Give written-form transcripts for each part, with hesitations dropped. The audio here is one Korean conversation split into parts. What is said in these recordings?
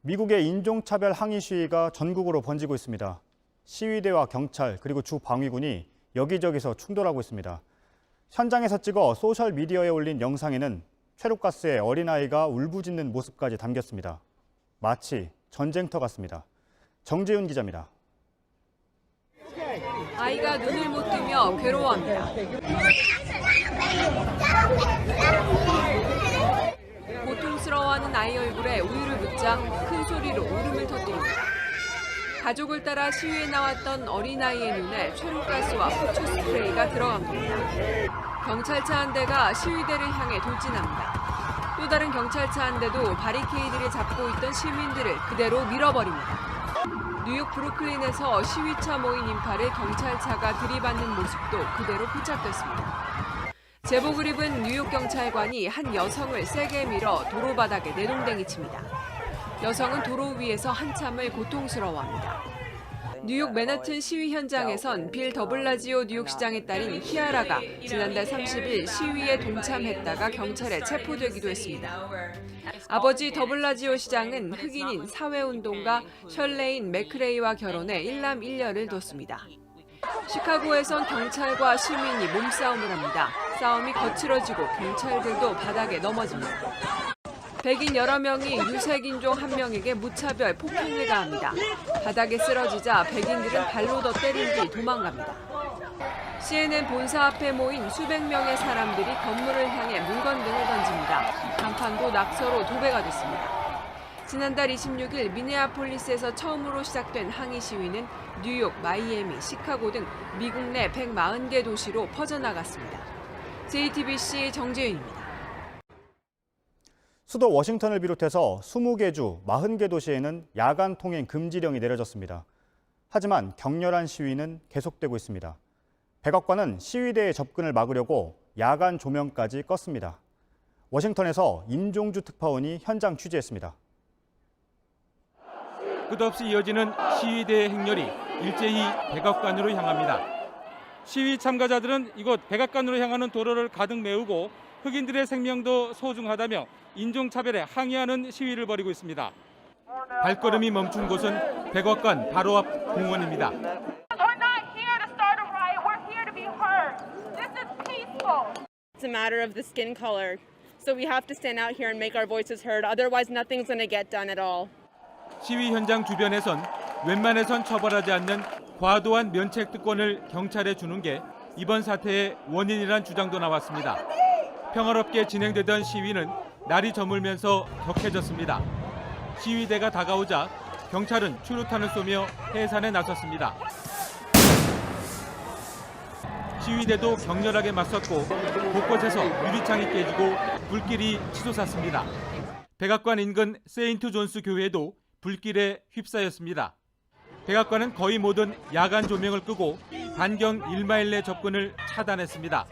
미국의 인종차별 항의 시위가 전국으로 번지고 있습니다. 시위대와 경찰 그리고 주 방위군이 여기저기서 충돌하고 있습니다. 현장에서 찍어 소셜미디어에 올린 영상에는 최루가스에 어린아이가 울부짖는 모습까지 담겼습니다. 마치 전쟁터 같습니다. 정재훈 기자입니다. 아이가 눈을 못 뜨며 괴로워합니다. 고통스러워하는 아이 얼굴에 우유를 붓자 큰 소리로 울음을 터뜨립니다. 가족을 따라 시위에 나왔던 어린아이의 눈에 최루가스와 후추 스프레이가 들어간 겁니다. 경찰차 한 대가 시위대를 향해 돌진합니다. 또 다른 경찰차 한 대도 바리케이드를 잡고 있던 시민들을 그대로 밀어버립니다. 뉴욕 브루클린에서 시위차 모인 인파를 경찰차가 들이받는 모습도 그대로 포착됐습니다. 제복을 입은 뉴욕 경찰관이 한 여성을 세게 밀어 도로 바닥에 내동댕이 칩니다. 여성은 도로 위에서 한참을 고통스러워합니다. 뉴욕 맨하튼 시위 현장에선 빌 더블라지오 뉴욕시장의 딸인 키아라가 지난달 30일 시위에 동참했다가 경찰에 체포되기도 했습니다. 아버지 더블라지오 시장은 흑인인 사회운동가 셜레인 맥크레이와 결혼해 일남 일녀를 뒀습니다. 시카고에선 경찰과 시민이 몸싸움을 합니다. 싸움이 거칠어지고 경찰들도 바닥에 넘어집니다. 백인 여러 명이 유색인종 한 명에게 무차별 폭행을 가합니다. 바닥에 쓰러지자 백인들은 발로 더 때린 뒤 도망갑니다. CNN 본사 앞에 모인 수백 명의 사람들이 건물을 향해 물건 등을 던집니다. 간판도 낙서로 도배가 됐습니다. 지난달 26일 미네아폴리스에서 처음으로 시작된 항의 시위는 뉴욕, 마이애미, 시카고 등 미국 내 140개 도시로 퍼져나갔습니다. JTBC 정재윤입니다. 수도 워싱턴을 비롯해서 20개 주 40개 도시에는 야간 통행 금지령이 내려졌습니다. 하지만 격렬한 시위는 계속되고 있습니다. 백악관은 시위대의 접근을 막으려고 야간 조명까지 껐습니다. 워싱턴에서 임종주 특파원이 현장 취재했습니다. 끝없이 이어지는 시위대의 행렬이 일제히 백악관으로 향합니다. 시위 참가자들은 이곳 백악관으로 향하는 도로를 가득 메우고 흑인들의 생명도 소중하다며 인종차별에 항의하는 시위를 벌이고 있습니다. 발걸음이 멈춘 곳은 백악관 바로 앞 공원입니다. It's a matter of the skin color. So we have to stand out here and make our voices heard. Otherwise, nothing's going to get done at all. 시위 현장 주변에선 웬만해선 처벌하지 않는 과도한 면책 특권을 경찰에 주는 게 이번 사태의 원인이란 주장도 나왔습니다. 평화롭게 진행되던 시위는 날이 저물면서 격해졌습니다. 시위대가 다가오자 경찰은 추루탄을 쏘며 해산에 나섰습니다. 시위대도 격렬하게 맞섰고 곳곳에서 유리창이 깨지고 불길이 치솟았습니다. 백악관 인근 세인트 존스 교회도 불길에 휩싸였습니다. 백악관은 거의 모든 야간 조명을 끄고 반경 1마일 내 접근을 차단했습니다.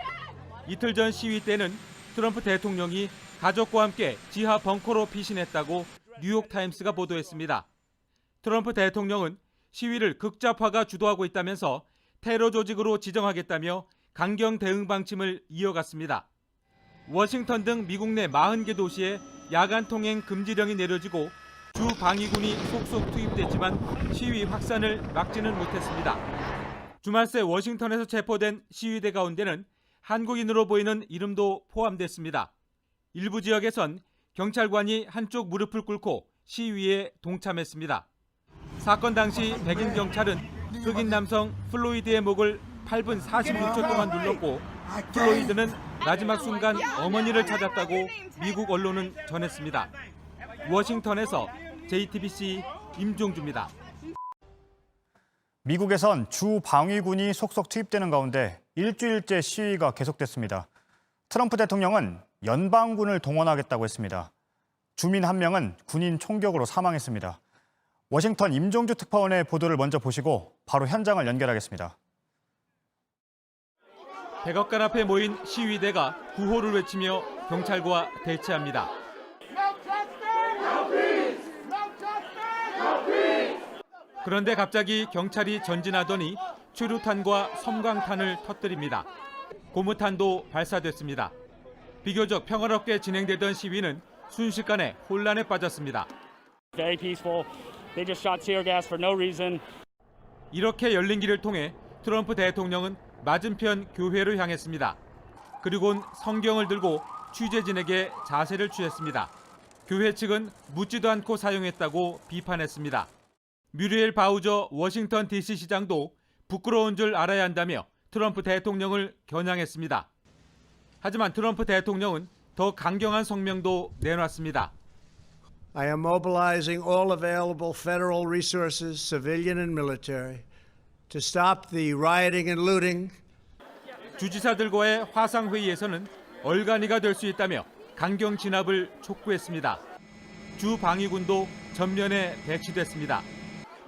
이틀 전 시위 때는 트럼프 대통령이 가족과 함께 지하 벙커로 피신했다고 뉴욕타임스가 보도했습니다. 트럼프 대통령은 시위를 극좌파가 주도하고 있다면서 테러 조직으로 지정하겠다며 강경 대응 방침을 이어갔습니다. 워싱턴 등 미국 내 40개 도시에 야간 통행 금지령이 내려지고 주 방위군이 속속 투입됐지만 시위 확산을 막지는 못했습니다. 주말 새 워싱턴에서 체포된 시위대 가운데는 한국인으로 보이는 이름도 포함됐습니다. 일부 지역에선 경찰관이 한쪽 무릎을 꿇고 시위에 동참했습니다. 사건 당시 백인 경찰은 흑인 남성 플로이드의 목을 8분 46초 동안 눌렀고 플로이드는 마지막 순간 어머니를 찾았다고 미국 언론은 전했습니다. 워싱턴에서 JTBC 임종주입니다. 미국에선 주 방위군이 속속 투입되는 가운데 일주일째 시위가 계속됐습니다. 트럼프 대통령은 연방군을 동원하겠다고 했습니다. 주민 한 명은 군인 총격으로 사망했습니다. 워싱턴 임종주 특파원의 보도를 먼저 보시고 바로 현장을 연결하겠습니다. 백악관 앞에 모인 시위대가 구호를 외치며 경찰과 대치합니다. 그런데 갑자기 경찰이 전진하더니 최루탄과 섬광탄을 터뜨립니다. 고무탄도 발사됐습니다. 비교적 평화롭게 진행되던 시위는 순식간에 혼란에 빠졌습니다. Very peaceful. They just shot tear gas for no reason. 이렇게 열린 길을 통해 트럼프 대통령은 맞은편 교회로 향했습니다. 그리고는 성경을 들고 취재진에게 자세를 취했습니다. 교회 측은 묻지도 않고 사용했다고 비판했습니다. 뮤리엘 바우저 워싱턴 DC 시장도 부끄러운 줄 알아야 한다며 트럼프 대통령을 겨냥했습니다. 하지만 트럼프 대통령은 더 강경한 성명도 내놨습니다. I am mobilizing all available federal resources, civilian and military, to stop the rioting and looting. 주지사들과의 화상회의에서는 얼간이가 될 수 있다며 강경 진압을 촉구했습니다. 주 방위군도 전면에 배치됐습니다.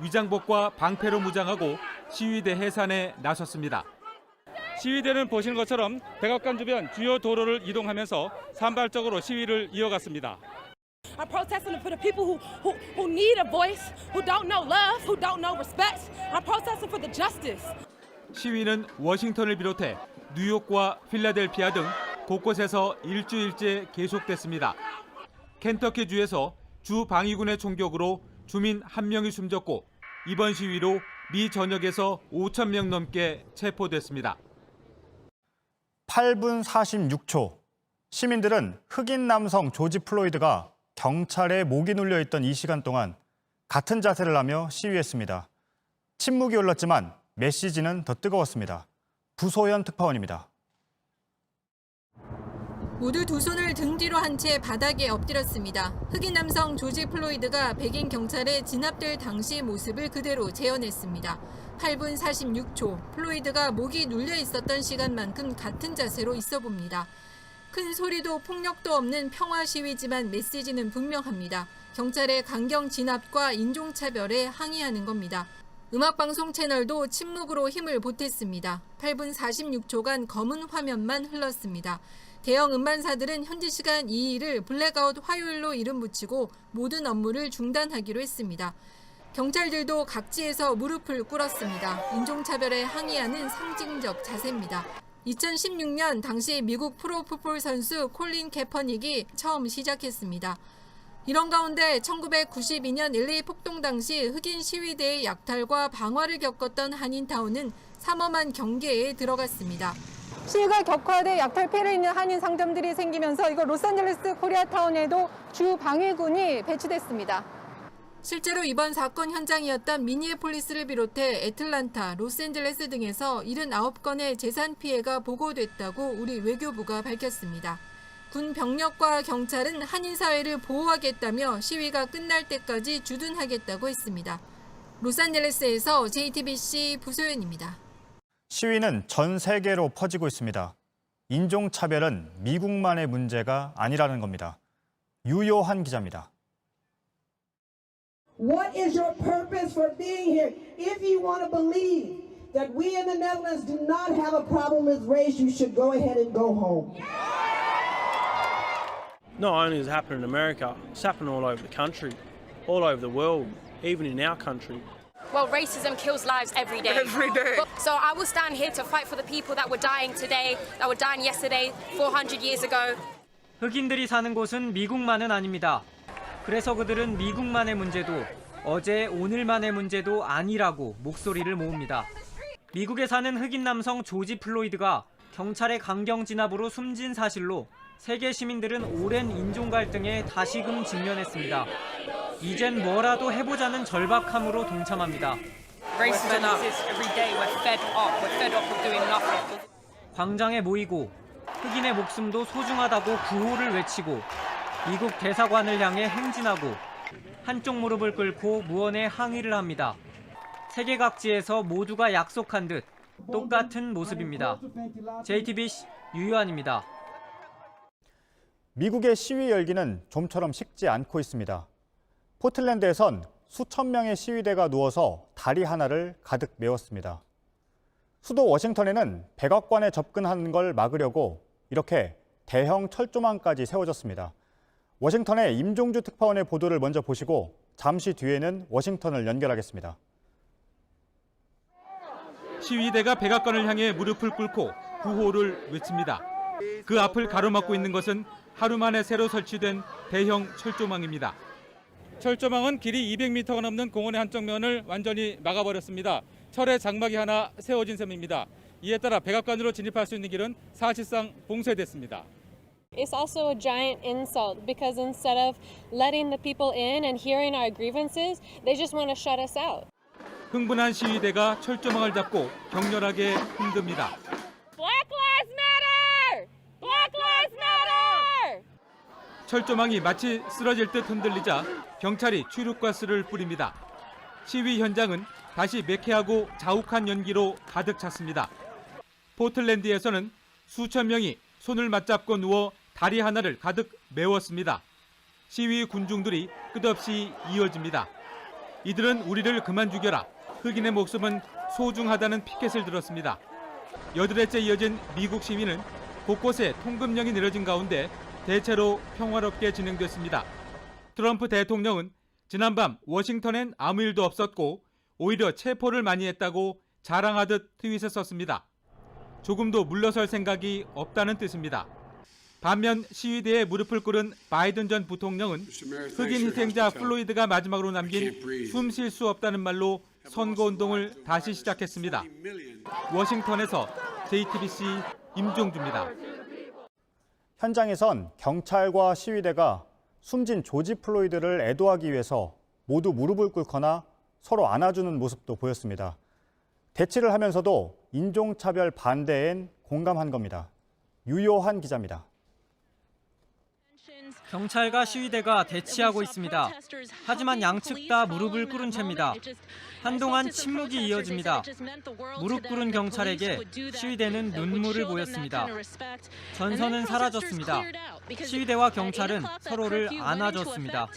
위장복과 방패로 무장하고 시위대 해산에 나섰습니다. 시위대는 보시는 것처럼 백악관 주변 주요 도로를 이동하면서 산발적으로 시위를 이어갔습니다. I'm protesting for the people who need a voice, who don't know love, who don't know respect. I'm protesting for the justice. 시위는 워싱턴을 비롯해 뉴욕과 필라델피아 등 곳곳에서 일주일째 계속됐습니다. 켄터키주에서 주 방위군의 총격으로 주민 1명이 숨졌고 이번 시위로 미 전역에서 5,000명 넘게 체포됐습니다. 8분 46초. 시민들은 흑인 남성 조지 플로이드가 경찰에 목이 눌려 있던 이 시간 동안 같은 자세를 하며 시위했습니다. 침묵이 올랐지만 메시지는 더 뜨거웠습니다. 부소연 특파원입니다. 모두 두 손을 등 뒤로 한 채 바닥에 엎드렸습니다. 흑인 남성 조지 플로이드가 백인 경찰에 진압될 당시 모습을 그대로 재현했습니다. 8분 46초, 플로이드가 목이 눌려 있었던 시간만큼 같은 자세로 있어 봅니다. 큰 소리도 폭력도 없는 평화 시위지만 메시지는 분명합니다. 경찰의 강경 진압과 인종차별에 항의하는 겁니다. 음악방송 채널도 침묵으로 힘을 보탰습니다. 8분 46초간 검은 화면만 흘렀습니다. 대형 음반사들은 현지 시간 2일을 블랙아웃 화요일로 이름 붙이고 모든 업무를 중단하기로 했습니다. 경찰들도 각지에서 무릎을 꿇었습니다. 인종차별에 항의하는 상징적 자세입니다. 2016년 당시 미국 프로풋볼 선수 콜린 캐퍼닉이 처음 시작했습니다. 이런 가운데 1992년 LA 폭동 당시 흑인 시위대의 약탈과 방화를 겪었던 한인타운은 삼엄한 경계에 들어갔습니다. 시위가 격화돼 약탈 피해를 입는 한인 상점들이 생기면서 이거 로스앤젤레스 코리아타운에도 주 방위군이 배치됐습니다. 실제로 이번 사건 현장이었던 미니애폴리스를 비롯해 애틀란타, 로스앤젤레스 등에서 79건의 재산 피해가 보고됐다고 우리 외교부가 밝혔습니다. 군 병력과 경찰은 한인 사회를 보호하겠다며 시위가 끝날 때까지 주둔하겠다고 했습니다. 로스앤젤레스에서 JTBC 부소연입니다. 시위는 전 세계로 퍼지고 있습니다. 인종차별은 미국만의 문제가 아니라는 겁니다. 유요한 기자입니다. What is your purpose for being here? If you want to believe that we in the Netherlands do not have a problem with race, you should go ahead and go home. Not only does it happen in America, it's happening all over the country, all over the world, even in our country. Well, racism kills lives every day. Every day. So I will stand here to fight for the people that were dying today, that were dying yesterday, 400 years ago. 흑인들이 사는 곳은 미국만은 아닙니다. 그래서 그들은 미국만의 문제도 어제 오늘만의 문제도 아니라고 목소리를 모읍니다. 미국에 사는 흑인 남성 조지 플로이드가 경찰의 강경 진압으로 숨진 사실로 세계 시민들은 오랜 인종 갈등에 다시금 직면했습니다. 이젠 뭐라도 해보자는 절박함으로 동참합니다. 광장에 모이고 흑인의 목숨도 소중하다고 구호를 외치고 미국 대사관을 향해 행진하고 한쪽 무릎을 꿇고 무언의 항의를 합니다. 세계 각지에서 모두가 약속한 듯 똑같은 모습입니다. JTBC 유유한입니다. 미국의 시위 열기는 좀처럼 식지 않고 있습니다. 포틀랜드에선 수천 명의 시위대가 누워서 다리 하나를 가득 메웠습니다. 수도 워싱턴에는 백악관에 접근하는 걸 막으려고 이렇게 대형 철조망까지 세워졌습니다. 워싱턴의 임종주 특파원의 보도를 먼저 보시고 잠시 뒤에는 워싱턴을 연결하겠습니다. 시위대가 백악관을 향해 무릎을 꿇고 구호를 외칩니다. 그 앞을 가로막고 있는 것은 하루 만에 새로 설치된 대형 철조망입니다. 철조망은 길이 200m가 넘는 공원의 한쪽 면을 완전히 막아버렸습니다. 철의 장막이 하나 세워진 셈입니다. 이에 따라 백악관으로 진입할 수 있는 길은 사실상 봉쇄됐습니다. It's also a giant insult because instead of letting the people in and hearing our grievances, they just want to shut us out. 흥분한 시위대가 철조망을 잡고 격렬하게 흔듭니다. Black Lives Matter! Black Lives Matter! 철조망이 마치 쓰러질 듯 흔들리자 경찰이 추륙가스를 뿌립니다. 시위 현장은 다시 매캐하고 자욱한 연기로 가득 찼습니다. 포틀랜드에서는 수천 명이 손을 맞잡고 누워 다리 하나를 가득 메웠습니다. 시위 군중들이 끝없이 이어집니다. 이들은 우리를 그만 죽여라. 흑인의 목숨은 소중하다는 피켓을 들었습니다. 8회째 이어진 미국 시위는 곳곳에 통금령이 내려진 가운데 대체로 평화롭게 진행됐습니다. 트럼프 대통령은 지난밤 워싱턴엔 아무 일도 없었고 오히려 체포를 많이 했다고 자랑하듯 트윗을 썼습니다. 조금도 물러설 생각이 없다는 뜻입니다. 반면 시위대에 무릎을 꿇은 바이든 전 부통령은 흑인 희생자 플로이드가 마지막으로 남긴 숨 쉴 수 없다는 말로 선거운동을 다시 시작했습니다. 워싱턴에서 JTBC 임종주입니다. 현장에선 경찰과 시위대가 숨진 조지 플로이드를 애도하기 위해서 모두 무릎을 꿇거나 서로 안아주는 모습도 보였습니다. 대치를 하면서도 인종차별 반대엔 공감한 겁니다. 유요한 기자입니다. 경찰과 시위대가 대치하고 있습니다. 하지만 양측 다 무릎을 꿇은 채입니다. 한동안 침묵이 이어집니다. 무릎 꿇은 경찰에게 시위대는 눈물을 보였습니다. 전선은 사라졌습니다. 시위대와 경찰은 서로를 안아줬습니다.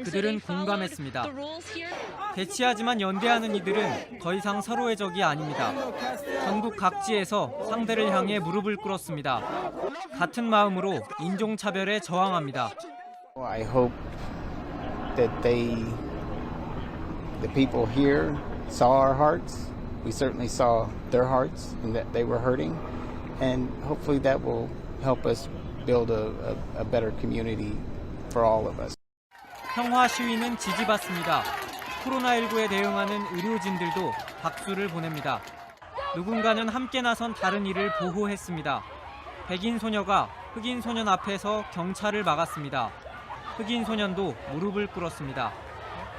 그들은 공감했습니다. 대치하지만 연대하는 이들은 더 이상 서로의 적이 아닙니다. 전국 각지에서 상대를 향해 무릎을 꿇었습니다. 같은 마음으로 인종차별에 저항합니다. I hope that the people here saw our hearts. We certainly saw their hearts and that they were hurting. And hopefully that will help us build a better community for all of us. 평화 시위는 지지받습니다. 코로나19에 대응하는 의료진들도 박수를 보냅니다. 누군가는 함께 나선 다른 이를 보호했습니다. 백인 소녀가 흑인 소년 앞에서 경찰을 막았습니다. 흑인 소년도 무릎을 꿇었습니다.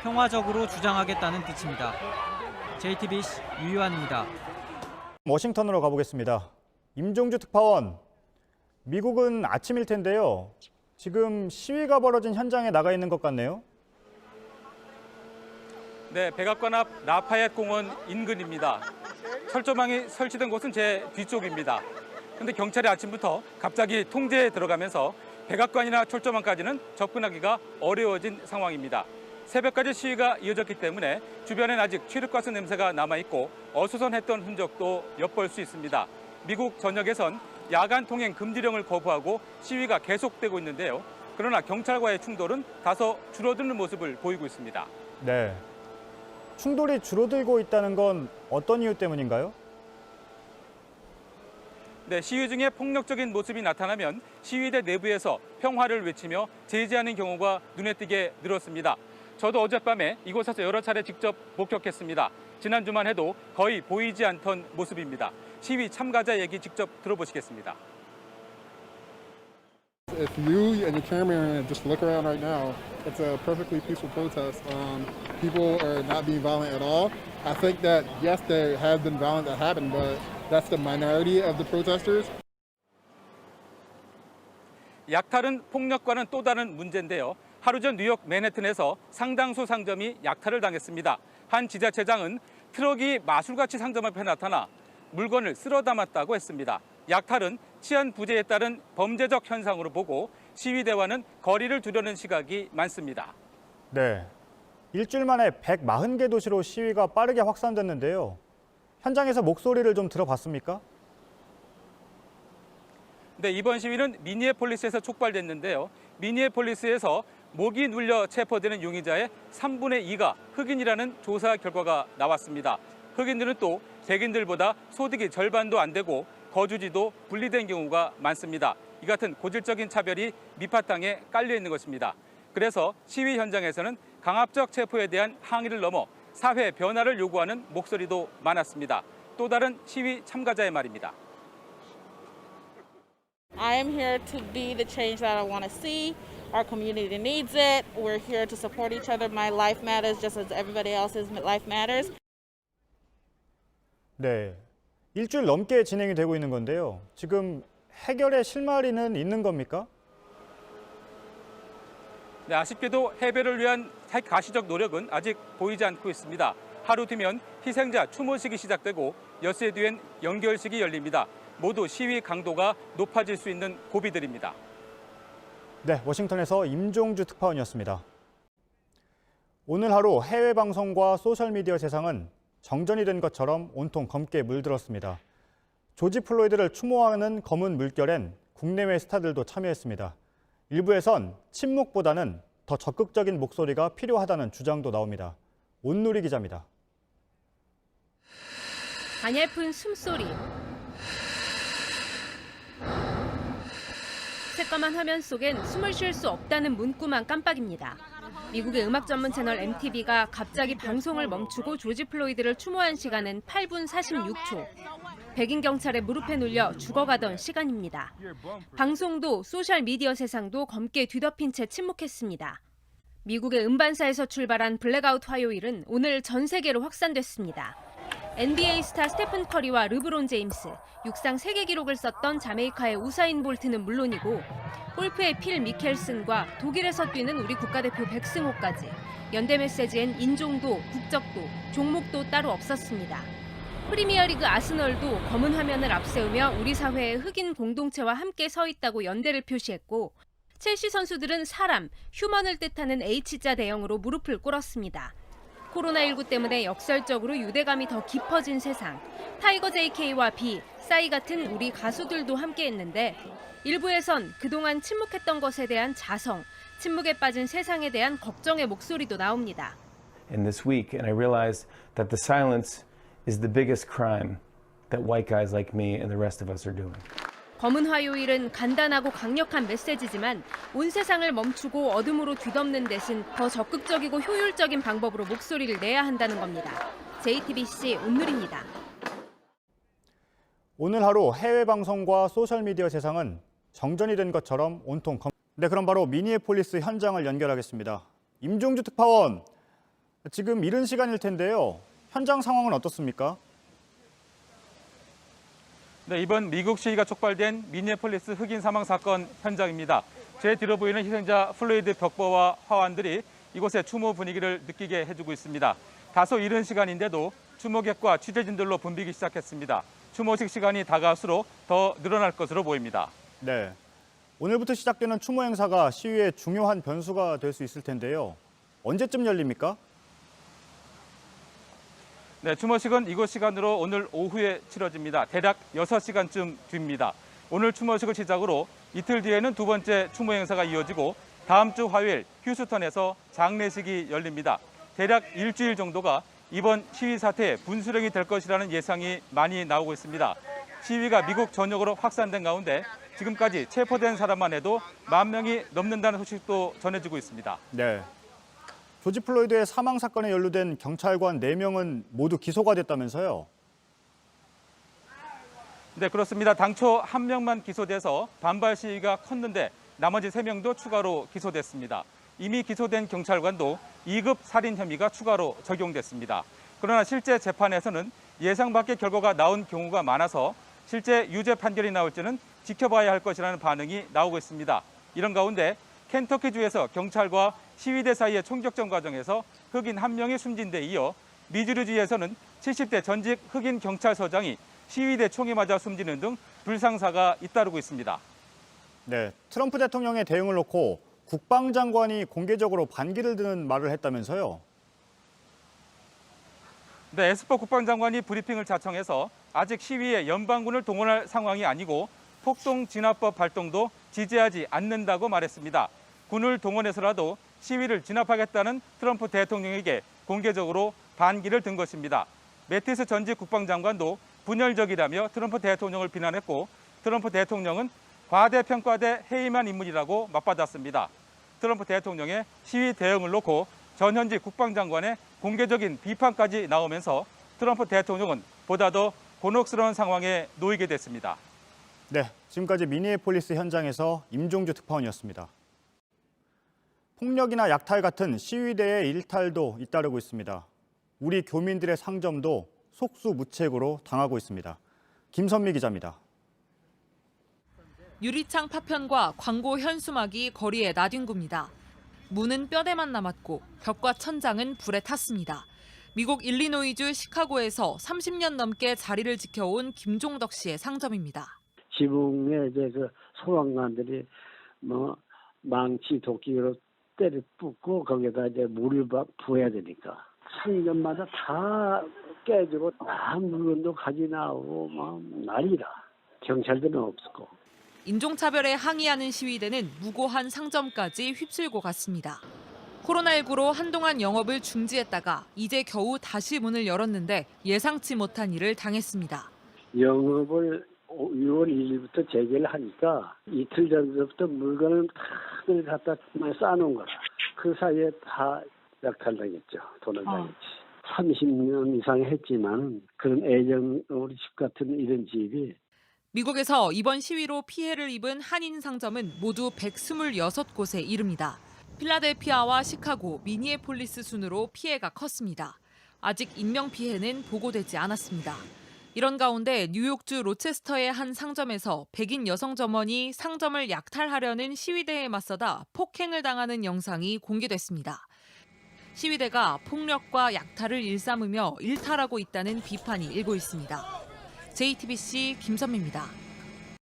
평화적으로 주장하겠다는 뜻입니다. JTBC 유유한입니다. 워싱턴으로 가보겠습니다. 임종주 특파원, 미국은 아침일 텐데요. 지금 시위가 벌어진 현장에 나가 있는 것 같네요. 네, 백악관 앞 라파얏 공원 인근입니다. 철조망이 설치된 곳은 제 뒤쪽입니다. 그런데 경찰이 아침부터 갑자기 통제에 들어가면서 백악관이나 철조망까지는 접근하기가 어려워진 상황입니다. 새벽까지 시위가 이어졌기 때문에 주변엔 아직 취력가스 냄새가 남아있고 어수선했던 흔적도 엿볼 수 있습니다. 미국 전역에선 야간 통행 금지령을 거부하고 시위가 계속되고 있는데요. 그러나 경찰과의 충돌은 다소 줄어드는 모습을 보이고 있습니다. 네. 충돌이 줄어들고 있다는 건 어떤 이유 때문인가요? 네, 시위 중에 폭력적인 모습이 나타나면 시위대 내부에서 평화를 외치며 제지하는 경우가 눈에 띄게 늘었습니다. 저도 어젯밤에 이곳에서 여러 차례 직접 목격했습니다. 지난주만 해도 거의 보이지 않던 모습입니다. 시위 참가자 얘기 직접 들어보시겠습니다. If you and your cameraman just look around right now, it's a perfectly peaceful protest. People are not being violent at all. I think that, yes, there has been violence that happened, but that's the minority of the protesters. 약탈은 폭력과는 또 다른 문제인데요. 하루 전 뉴욕 맨해튼에서 상당수 상점이 약탈을 당했습니다. 한 지자체장은 트럭이 마술같이 상점 앞에 나타나 물건을 쓸어 담았다고 했습니다. 약탈은 치안 부재에 따른 범죄적 현상으로 보고 시위대와는 거리를 두려는 시각이 많습니다. 네. 일주일 만에 140개 도시로 시위가 빠르게 확산됐는데요. 현장에서 목소리를 좀 들어봤습니까? 네, 이번 시위는 미니애폴리스에서 촉발됐는데요. 미니애폴리스에서 목이 눌려 체포되는 용의자의 3분의 2가 흑인이라는 조사 결과가 나왔습니다. 흑인들은 또 백인들보다 소득이 절반도 안 되고 거주지도 분리된 경우가 많습니다. 이 같은 고질적인 차별이 밑바탕에 깔려 있는 것입니다. 그래서 시위 현장에서는 강압적 체포에 대한 항의를 넘어 사회 변화를 요구하는 목소리도 많았습니다. 또 다른 시위 참가자의 말입니다. I am here to be the change that I want to see. Our community needs it. We're here to support each other. My life matters just as everybody else's life matters. 네, 일주일 넘게 진행이 되고 있는 건데요. 지금 해결의 실마리는 있는 겁니까? 네, 아쉽게도 해결을 위한 가시적 노력은 아직 보이지 않고 있습니다. 하루 뒤면 희생자 추모식이 시작되고 엿새 뒤엔 연결식이 열립니다. 모두 시위 강도가 높아질 수 있는 고비들입니다. 네, 워싱턴에서 임종주 특파원이었습니다. 오늘 하루 해외 방송과 소셜미디어 세상은 정전이 된 것처럼 온통 검게 물들었습니다. 조지 플로이드를 추모하는 검은 물결엔 국내외 스타들도 참여했습니다. 일부에선 침묵보다는 더 적극적인 목소리가 필요하다는 주장도 나옵니다. 온누리 기자입니다. 가냘픈 숨소리, 새까만 화면 속엔 숨을 쉴 수 없다는 문구만 깜빡입니다. 미국의 음악 전문 채널 MTV가 갑자기 방송을 멈추고 조지 플로이드를 추모한 시간은 8분 46초. 백인 경찰의 무릎에 눌려 죽어가던 시간입니다. 방송도 소셜미디어 세상도 검게 뒤덮인 채 침묵했습니다. 미국의 음반사에서 출발한 블랙아웃 화요일은 오늘 전 세계로 확산됐습니다. NBA 스타 스테픈 커리와 르브론 제임스, 육상 세계 기록을 썼던 자메이카의 우사인 볼트는 물론이고 골프의 필 미켈슨과 독일에서 뛰는 우리 국가대표 백승호까지 연대 메시지엔 인종도 국적도 종목도 따로 없었습니다. 프리미어리그 아스널도 검은 화면을 앞세우며 우리 사회의 흑인 공동체와 함께 서 있다고 연대를 표시했고 첼시 선수들은 사람, 휴먼을 뜻하는 H자 대형으로 무릎을 꿇었습니다. 코로나19 때문에 역설적으로 유대감이 더 깊어진 세상, 타이거 JK와 비, 싸이 같은 우리 가수들도 함께했는데 일부에선 그동안 침묵했던 것에 대한 자성, 침묵에 빠진 세상에 대한 걱정의 목소리도 나옵니다. In this week, and I realized that the silence is the biggest crime that white guys like me and the rest of us are doing. 검은 화요일은 간단하고 강력한 메시지지만 온 세상을 멈추고 어둠으로 뒤덮는 대신 더 적극적이고 효율적인 방법으로 목소리를 내야 한다는 겁니다. JTBC 온누리입니다. 오늘 하루 해외 방송과 소셜미디어 세상은 정전이 된 것처럼 온통 네, 그럼 바로 미니애폴리스 현장을 연결하겠습니다. 임종주 특파원, 지금 이른 시간일 텐데요. 현장 상황은 어떻습니까? 네, 이번 미국 시위가 촉발된 미니애폴리스 흑인 사망 사건 현장입니다. 제 뒤로 보이는 희생자 플로이드 벽보와 화환들이 이곳의 추모 분위기를 느끼게 해주고 있습니다. 다소 이른 시간인데도 추모객과 취재진들로 붐비기 시작했습니다. 추모식 시간이 다가올수록 더 늘어날 것으로 보입니다. 네, 오늘부터 시작되는 추모 행사가 시위의 중요한 변수가 될 수 있을 텐데요. 언제쯤 열립니까? 네, 추모식은 이곳 시간으로 오늘 오후에 치러집니다. 대략 6시간쯤 뒤입니다. 오늘 추모식을 시작으로 이틀 뒤에는 두 번째 추모 행사가 이어지고 다음 주 화요일 휴스턴에서 장례식이 열립니다. 대략 일주일 정도가 이번 시위 사태의 분수령이 될 것이라는 예상이 많이 나오고 있습니다. 시위가 미국 전역으로 확산된 가운데 지금까지 체포된 사람만 해도 10,000명이 넘는다는 소식도 전해지고 있습니다. 네. 조지 플로이드의 사망 사건에 연루된 경찰관 4명은 모두 기소가 됐다면서요? 네, 그렇습니다. 당초 1명만 기소돼서 반발 시위가 컸는데 나머지 3명도 추가로 기소됐습니다. 이미 기소된 경찰관도 2급 살인 혐의가 추가로 적용됐습니다. 그러나 실제 재판에서는 예상 밖의 결과가 나온 경우가 많아서 실제 유죄 판결이 나올지는 지켜봐야 할 것이라는 반응이 나오고 있습니다. 이런 가운데 켄터키주에서 경찰과 시위대 사이의 총격전 과정에서 흑인 1명이 숨진 데 이어 미주리주에서는 70대 전직 흑인 경찰서장이 시위대 총에 맞아 숨지는 등 불상사가 잇따르고 있습니다. 네, 트럼프 대통령의 대응을 놓고 국방장관이 공개적으로 반기를 드는 말을 했다면서요? 네, 에스퍼 국방장관이 브리핑을 자청해서 아직 시위에 연방군을 동원할 상황이 아니고 폭동진압법 발동도 지지하지 않는다고 말했습니다. 군을 동원해서라도 시위를 진압하겠다는 트럼프 대통령에게 공개적으로 반기를 든 것입니다. 매티스 전직 국방장관도 분열적이라며 트럼프 대통령을 비난했고 트럼프 대통령은 과대평가돼 해임한 인물이라고 맞받았습니다. 트럼프 대통령의 시위 대응을 놓고 전현직 국방장관의 공개적인 비판까지 나오면서 트럼프 대통령은 보다 더 곤혹스러운 상황에 놓이게 됐습니다. 네, 지금까지 미니애폴리스 현장에서 임종주 특파원이었습니다. 폭력이나 약탈 같은 시위대의 일탈도 잇따르고 있습니다. 우리 교민들의 상점도 속수무책으로 당하고 있습니다. 김선미 기자입니다. 유리창 파편과 광고 현수막이 거리에 나뒹굽니다. 문은 뼈대만 남았고 벽과 천장은 불에 탔습니다. 미국 일리노이주 시카고에서 30년 넘게 자리를 지켜온 김종덕 씨의 상점입니다. 지붕에 이제 그 소방관들이 뭐 망치 도끼로 때려 붓고 거기다 이제 물을 부어야 되니까 상점마다 다 깨지고 다 물건도 가지 나오고 막 난리라. 경찰들은 없었고. 인종차별에 항의하는 시위대는 무고한 상점까지 휩쓸고 갔습니다. 코로나19로 한동안 영업을 중지했다가 이제 겨우 다시 문을 열었는데 예상치 못한 일을 당했습니다. 영업을 6월 1일부터 재개를 하니까 이틀 전부터 물건을 다들 갖다 쌓아놓은 거라. 그 사이에 다 약탈당했죠. 도난당했지. 30년 이상 했지만 그런 애정 우리 집 같은 이런 집이. 미국에서 이번 시위로 피해를 입은 한인 상점은 모두 126곳에 이릅니다. 필라델피아와 시카고, 미니애폴리스 순으로 피해가 컸습니다. 아직 인명피해는 보고되지 않았습니다. 이런 가운데 뉴욕주 로체스터의 한 상점에서 백인 여성 점원이 상점을 약탈하려는 시위대에 맞서다 폭행을 당하는 영상이 공개됐습니다. 시위대가 폭력과 약탈을 일삼으며 일탈하고 있다는 비판이 일고 있습니다. JTBC 김선미입니다.